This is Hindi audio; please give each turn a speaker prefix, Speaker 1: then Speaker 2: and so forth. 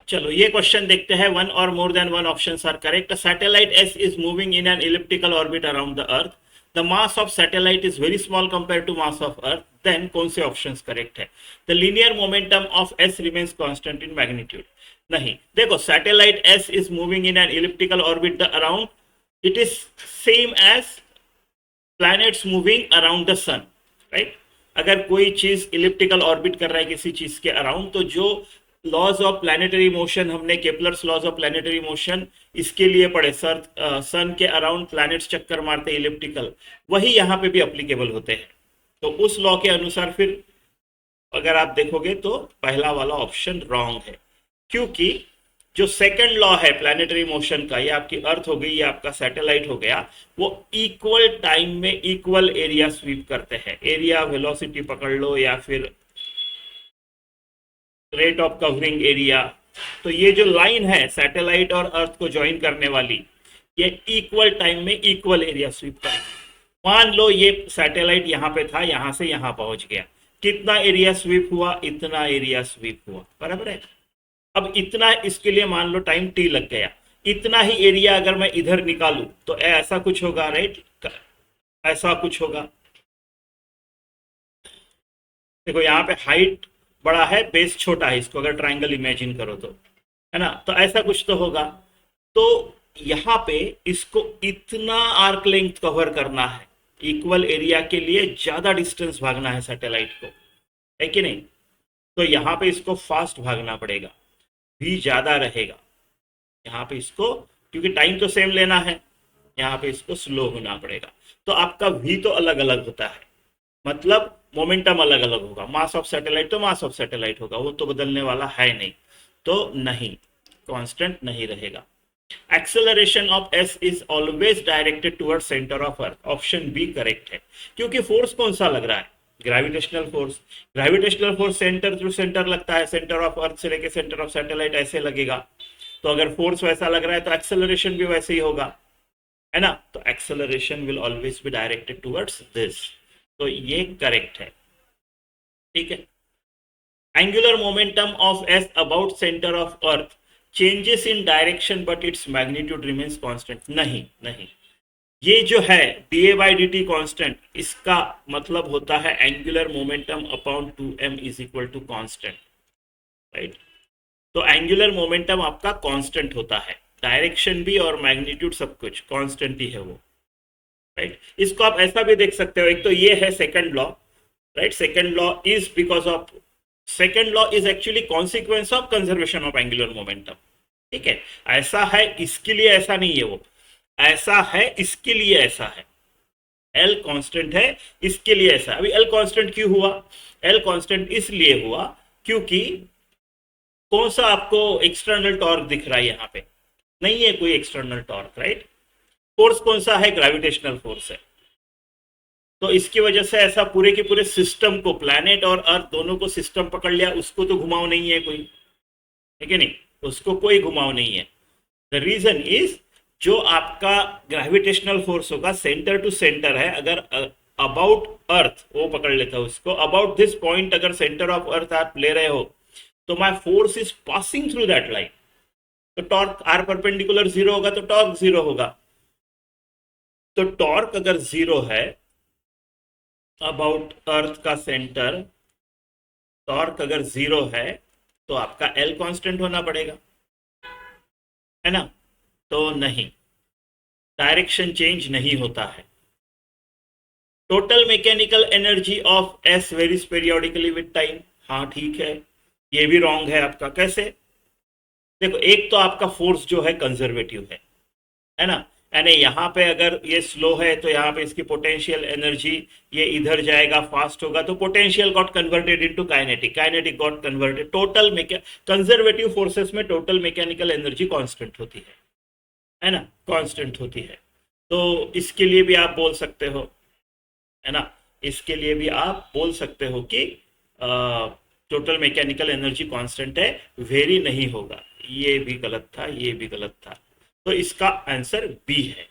Speaker 1: चलो ये क्वेश्चन देखते हैं. वन और more than one options are correct. Satellite S is moving in an elliptical orbit around the earth. The mass of satellite is very small compare to mass of earth. Then कौन से ऑप्शंस करेक्ट है? The linear momentum of S remains constant in magnitude. नहीं, देखो satellite S is moving in an elliptical orbit the around, it is same as planets moving around the sun, right. अगर कोई चीज इलिप्टिकल ऑर्बिट कर रहा है किसी चीज के अराउंड, तो जो लॉज ऑफ प्लैनेटरी मोशन हमने Kepler's laws of planetary motion इसके लिए पढ़े, सन के अराउंड प्लैनेट्स चक्कर मारते इलिप्टिकल, वही यहाँ पे भी अप्लीकेबल होते हैं. तो उस लॉ के अनुसार फिर अगर आप देखोगे तो पहला वाला ऑप्शन रॉन्ग है, क्योंकि जो सेकंड लॉ है प्लैनेटरी मोशन का, ये आपकी अर्थ हो गई, ये आपका सैटेलाइट हो गया, वो इक्वल टाइम में इक्वल एरिया स्वीप करते हैं. एरिया वेलोसिटी पकड़ लो या फिर रेट ऑफ कवरिंग एरिया. तो ये जो लाइन है सैटेलाइट और अर्थ को ज्वाइन करने वाली, ये इक्वल टाइम में इक्वल एरिया स्वीप करेगी. मान लो ये सैटेलाइट यहाँ पे था, यहाँ से यहाँ पहुंच गया, कितना एरिया स्वीप हुआ? इतना एरिया स्वीप हुआ, बराबर है. अब इतना, इसके लिए मान लो टाइम टी लग गया, इतना ही एरिया अगर मैं इधर निकालूं तो ऐसा कुछ होगा, राइट. ऐसा कुछ होगा. देखो यहाँ पे हाइट बड़ा है, बेस छोटा है, इसको अगर ट्रायंगल इमेजिन करो तो, है ना, तो ऐसा कुछ तो होगा. तो यहाँ पे इसको इतना आर्क लेंथ कवर करना है, इक्वल एरिया के लिए ज्यादा डिस्टेंस भागना है सैटेलाइट को, है कि नहीं. तो यहाँ पे इसको फास्ट भागना पड़ेगा, भी ज्यादा रहेगा. यहाँ पे इसको, क्योंकि टाइम तो सेम लेना है, यहाँ पे इसको स्लो होना पड़ेगा. तो आपका भी तो अलग अलग होता है, मतलब मोमेंटम अलग अलग होगा. मास ऑफ सैटेलाइट तो मास ऑफ सैटेलाइट होगा, वो तो बदलने वाला है नहीं, तो नहीं, कांस्टेंट नहीं रहेगा. Acceleration of S is always directed toward centre of earth. Option B correct है, क्योंकि फोर्स कौन सा लग रहा है? Gravitational force. Gravitational force centre to centre लगता है, सेंटर ऑफ अर्थ से लेके सेंटर ऑफ सैटेलाइट ऐसे लगेगा. तो अगर फोर्स वैसा लग रहा है तो एक्सेलरेशन भी वैसे ही होगा, है ना. तो acceleration will always be directed towards this. तो ये करेक्ट है, ठीक है. Angular momentum of S about centre of earth changes in direction but its magnitude remains constant. नहीं नहीं, ये जो है D A by D T constant, इसका मतलब होता है angular momentum upon 2m is equal to constant, right. तो एंगुलर मोमेंटम आपका कांस्टेंट होता है, डायरेक्शन भी और मैग्नीट्यूड सब कुछ कांस्टेंट ही है वो, राइट. इसको आप ऐसा भी देख सकते हो, एक तो ये है second law, right. Second law is because of, second law is actually consequence of conservation of angular momentum, ठीक है. ऐसा है, इसके लिए ऐसा नहीं है, वो ऐसा है, इसके लिए ऐसा है. एल कांस्टेंट है, इसके लिए ऐसा. अभी एल कांस्टेंट क्यों हुआ? एल कांस्टेंट इसलिए हुआ क्योंकि कौन सा आपको एक्सटर्नल टॉर्क दिख रहा है? यहाँ पे नहीं है कोई एक्सटर्नल टॉर्क, राइट. फोर्स कौन सा है? ग्रेविटेशनल फोर्स है. तो इसकी वजह से ऐसा पूरे के पूरे सिस्टम को, प्लैनेट और अर्थ दोनों को सिस्टम पकड़ लिया, उसको तो घुमाव नहीं है कोई, ठीक है नहीं, उसको कोई घुमाव नहीं है. द रीजन इज, जो आपका ग्रेविटेशनल फोर्स होगा सेंटर टू सेंटर है, अगर अबाउट अर्थ वो पकड़ लेता है उसको, अबाउट दिस पॉइंट अगर सेंटर ऑफ अर्थ आप ले रहे हो, तो my force is passing through that line. तो टॉर्क आर परपेंडिकुलर जीरो होगा तो टॉर्क जीरो होगा. तो टॉर्क अगर जीरो है अबाउट अर्थ का सेंटर, टॉर्क अगर जीरो है तो आपका एल कांस्टेंट होना पड़ेगा, है ना. तो नहीं, डायरेक्शन चेंज नहीं होता है. Total mechanical energy of S varies periodically with time. हाँ ठीक है, ये भी रॉन्ग है आपका. कैसे? देखो, एक तो आपका फोर्स जो है कंजर्वेटिव है ना. यानी यहाँ पे अगर ये स्लो है तो यहाँ पे इसकी पोटेंशियल एनर्जी, ये इधर जाएगा, फास्ट होगा, तो potential got converted into kinetic, kinetic got converted. Total conservative forces में टोटल मैकेनिकल एनर्जी कांस्टेंट होती है ना, कांस्टेंट होती है. तो इसके लिए भी आप बोल सकते हो, है ना, इसके लिए भी आप बोल सकते हो कि टोटल मैकेनिकल एनर्जी कांस्टेंट है, वेरी नहीं होगा. ये भी गलत था, ये भी गलत था. तो इसका आंसर बी है.